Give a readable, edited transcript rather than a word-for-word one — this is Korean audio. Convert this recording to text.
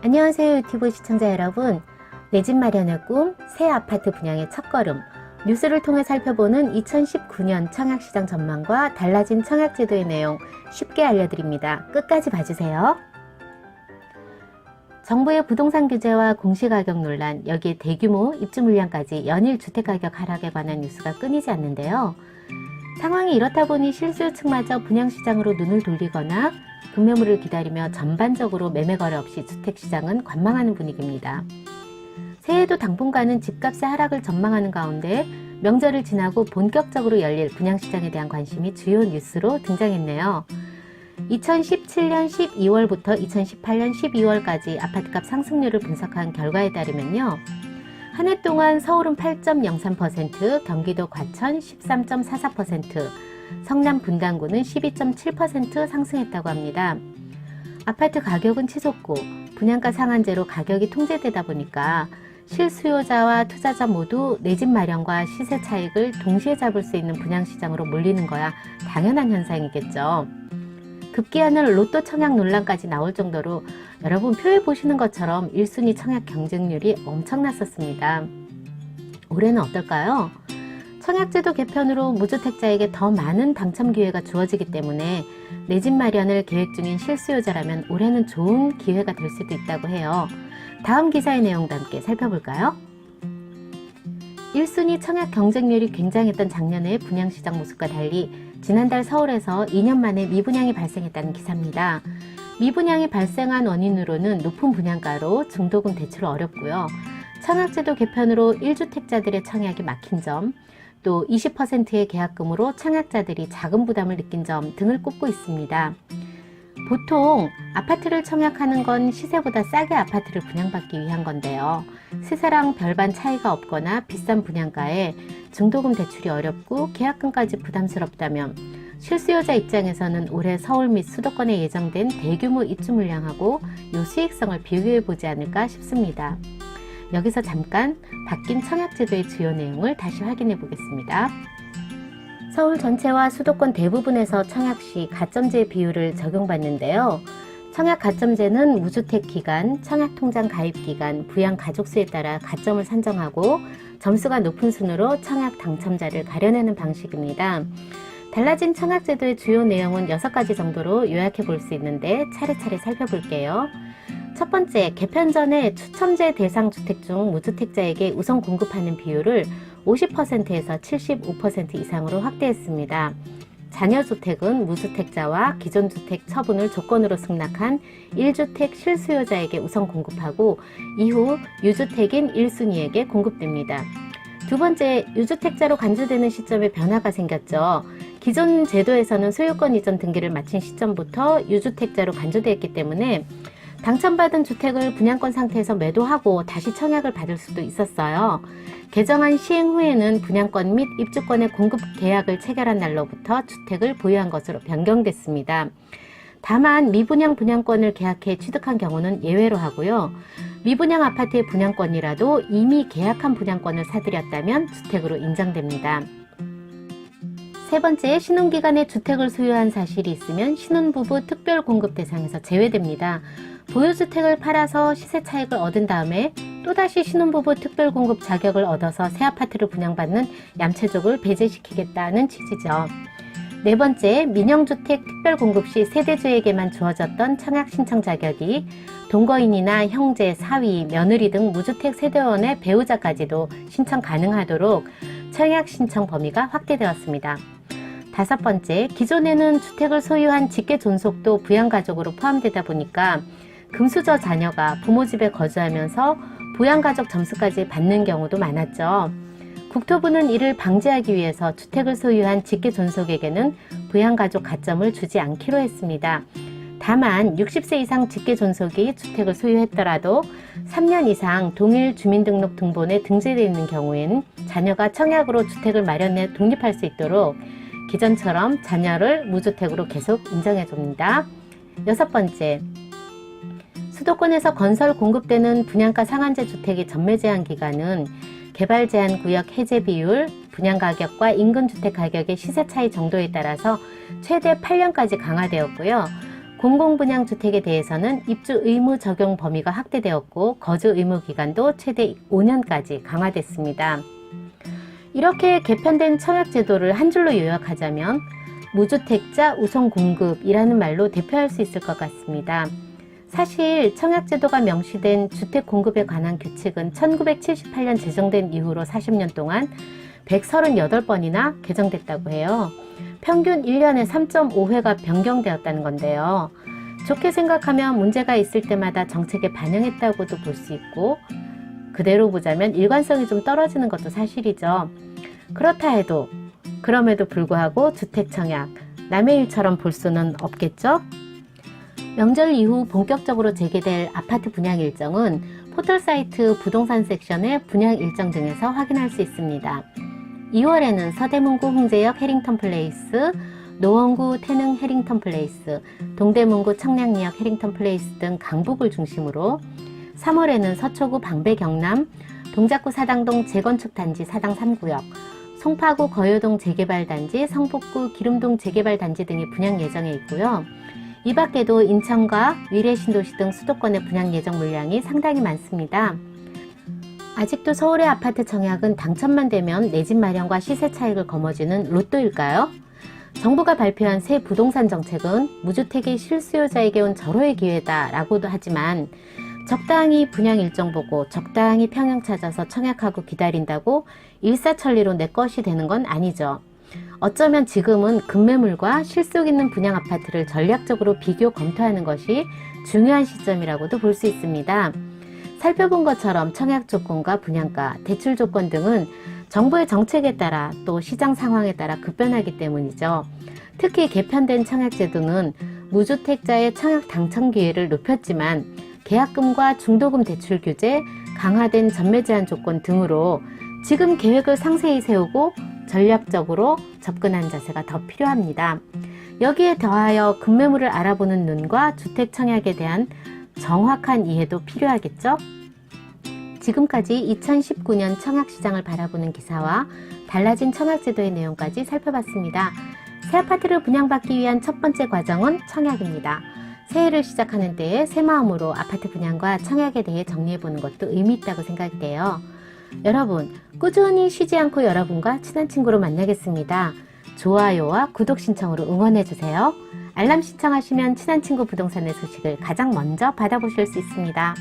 안녕하세요, 유튜브 시청자 여러분. 내 집 마련의 꿈, 새 아파트 분양의 첫걸음, 뉴스를 통해 살펴보는 2019년 청약시장 전망과 달라진 청약제도의 내용 쉽게 알려드립니다. 끝까지 봐주세요. 정부의 부동산 규제와 공시가격 논란, 여기에 대규모 입주 물량까지 연일 주택가격 하락에 관한 뉴스가 끊이지 않는데요. 상황이 이렇다 보니 실수요층마저 분양시장으로 눈을 돌리거나 급매물을 기다리며 전반적으로 매매 거래 없이 주택시장은 관망하는 분위기입니다. 새해에도 당분간은 집값의 하락을 전망하는 가운데 명절을 지나고 본격적으로 열릴 분양시장에 대한 관심이 주요 뉴스로 등장했네요. 2017년 12월부터 2018년 12월까지 아파트값 상승률을 분석한 결과에 따르면요. 한 해 동안 서울은 8.03%, 경기도 과천 13.44%, 성남 분당구는 12.7% 상승했다고 합니다. 아파트 가격은 치솟고 분양가 상한제로 가격이 통제되다 보니까 실수요자와 투자자 모두 내 집 마련과 시세 차익을 동시에 잡을 수 있는 분양시장으로 몰리는 거야 당연한 현상이겠죠. 급기야는 로또 청약 논란까지 나올 정도로 여러분 표에 보시는 것처럼 1순위 청약 경쟁률이 엄청났었습니다. 올해는 어떨까요? 청약제도 개편으로 무주택자에게 더 많은 당첨 기회가 주어지기 때문에 내 집 마련을 계획 중인 실수요자라면 올해는 좋은 기회가 될 수도 있다고 해요. 다음 기사의 내용도 함께 살펴볼까요? 1순위 청약 경쟁률이 굉장했던 작년의 분양시장 모습과 달리 지난달 서울에서 2년 만에 미분양이 발생했다는 기사입니다. 미분양이 발생한 원인으로는 높은 분양가로 중도금 대출이 어렵고요. 청약제도 개편으로 1주택자들의 청약이 막힌 점, 또 20%의 계약금으로 청약자들이 자금 부담을 느낀 점 등을 꼽고 있습니다. 보통 아파트를 청약하는 건 시세보다 싸게 아파트를 분양받기 위한 건데요. 시세랑 별반 차이가 없거나 비싼 분양가에 중도금 대출이 어렵고 계약금까지 부담스럽다면 실수요자 입장에서는 올해 서울 및 수도권에 예정된 대규모 입주 물량하고 요 수익성을 비교해보지 않을까 싶습니다. 여기서 잠깐 바뀐 청약제도의 주요 내용을 다시 확인해 보겠습니다. 서울 전체와 수도권 대부분에서 청약 시 가점제 비율을 적용받는데요. 청약 가점제는 무주택 기간, 청약통장 가입 기간, 부양 가족수에 따라 가점을 산정하고 점수가 높은 순으로 청약 당첨자를 가려내는 방식입니다. 달라진 청약제도의 주요 내용은 6가지 정도로 요약해 볼 수 있는데 차례차례 살펴볼게요. 첫 번째, 개편 전에 추첨제 대상 주택 중 무주택자에게 우선 공급하는 비율을 50%에서 75% 이상으로 확대했습니다. 잔여주택은 무주택자와 기존 주택 처분을 조건으로 승낙한 1주택 실수요자에게 우선 공급하고 이후 유주택인 1순위에게 공급됩니다. 두 번째, 유주택자로 간주되는 시점에 변화가 생겼죠. 기존 제도에서는 소유권 이전 등기를 마친 시점부터 유주택자로 간주되었기 때문에 당첨받은 주택을 분양권 상태에서 매도하고 다시 청약을 받을 수도 있었어요. 개정안 시행 후에는 분양권 및 입주권의 공급 계약을 체결한 날로부터 주택을 보유한 것으로 변경됐습니다. 다만 미분양 분양권을 계약해 취득한 경우는 예외로 하고요. 미분양 아파트의 분양권이라도 이미 계약한 분양권을 사들였다면 주택으로 인정됩니다. 세 번째, 신혼기간에 주택을 소유한 사실이 있으면 신혼부부 특별공급 대상에서 제외됩니다. 보유주택을 팔아서 시세 차익을 얻은 다음에 또다시 신혼부부 특별공급 자격을 얻어서 새 아파트를 분양받는 얌체족을 배제시키겠다는 취지죠. 네 번째, 민영주택 특별공급 시 세대주에게만 주어졌던 청약신청 자격이 동거인이나 형제, 사위, 며느리 등 무주택 세대원의 배우자까지도 신청 가능하도록 청약신청 범위가 확대되었습니다. 다섯 번째, 기존에는 주택을 소유한 직계존속도 부양가족으로 포함되다 보니까 금수저 자녀가 부모 집에 거주하면서 부양가족 점수까지 받는 경우도 많았죠. 국토부는 이를 방지하기 위해서 주택을 소유한 직계존속에게는 부양가족 가점을 주지 않기로 했습니다. 다만 60세 이상 직계존속이 주택을 소유했더라도 3년 이상 동일 주민등록 등본에 등재되어 있는 경우에는 자녀가 청약으로 주택을 마련해 독립할 수 있도록 기존처럼 자녀를 무주택으로 계속 인정해 줍니다. 여섯 번째, 수도권에서 건설 공급되는 분양가 상한제 주택의 전매 제한 기간은 개발 제한 구역 해제 비율, 분양 가격과 인근 주택 가격의 시세 차이 정도에 따라서 최대 8년까지 강화되었고요. 공공분양주택에 대해서는 입주 의무 적용 범위가 확대되었고 거주 의무 기간도 최대 5년까지 강화됐습니다. 이렇게 개편된 청약제도를 한 줄로 요약하자면 무주택자 우선 공급이라는 말로 대표할 수 있을 것 같습니다. 사실 청약제도가 명시된 주택 공급에 관한 규칙은 1978년 제정된 이후로 40년 동안 138번이나 개정됐다고 해요. 평균 1년에 3.5회가 변경되었다는 건데요. 좋게 생각하면 문제가 있을 때마다 정책에 반영했다고도 볼 수 있고, 그대로 보자면 일관성이 좀 떨어지는 것도 사실이죠. 그렇다 해도 그럼에도 불구하고 주택 청약 남의 일처럼 볼 수는 없겠죠? 명절 이후 본격적으로 재개될 아파트 분양 일정은 포털사이트 부동산 섹션의 분양 일정 등에서 확인할 수 있습니다. 2월에는 서대문구 홍제역 해링턴 플레이스, 노원구 태릉 해링턴 플레이스, 동대문구 청량리역 해링턴 플레이스 등 강북을 중심으로, 3월에는 서초구 방배 경남, 동작구 사당동 재건축 단지 사당 3구역, 송파구 거여동 재개발 단지, 성북구 기름동 재개발 단지 등이 분양 예정에 있고요. 이 밖에도 인천과 위례 신도시 등 수도권의 분양 예정 물량이 상당히 많습니다. 아직도 서울의 아파트 청약은 당첨만 되면 내 집 마련과 시세 차익을 거머쥐는 로또일까요? 정부가 발표한 새 부동산 정책은 무주택의 실수요자에게 온 절호의 기회다라고도 하지만 적당히 분양 일정 보고 적당히 평형 찾아서 청약하고 기다린다고 일사천리로 내 것이 되는 건 아니죠. 어쩌면 지금은 급매물과 실속 있는 분양 아파트를 전략적으로 비교 검토하는 것이 중요한 시점이라고도 볼 수 있습니다. 살펴본 것처럼 청약 조건과 분양가, 대출 조건 등은 정부의 정책에 따라 또 시장 상황에 따라 급변하기 때문이죠. 특히 개편된 청약제도는 무주택자의 청약 당첨 기회를 높였지만 계약금과 중도금 대출 규제, 강화된 전매 제한 조건 등으로 지금 계획을 상세히 세우고 전략적으로 접근한 자세가 더 필요합니다. 여기에 더하여 급매물을 알아보는 눈과 주택 청약에 대한 정확한 이해도 필요하겠죠? 지금까지 2019년 청약시장을 바라보는 기사와 달라진 청약제도의 내용까지 살펴봤습니다. 새 아파트를 분양받기 위한 첫 번째 과정은 청약입니다. 새해를 시작하는 때에 새 마음으로 아파트 분양과 청약에 대해 정리해보는 것도 의미 있다고 생각이 돼요. 여러분, 꾸준히 쉬지 않고 여러분과 친한 친구로 만나겠습니다. 좋아요와 구독 신청으로 응원해주세요. 알람 신청하시면 친한 친구 부동산의 소식을 가장 먼저 받아보실 수 있습니다.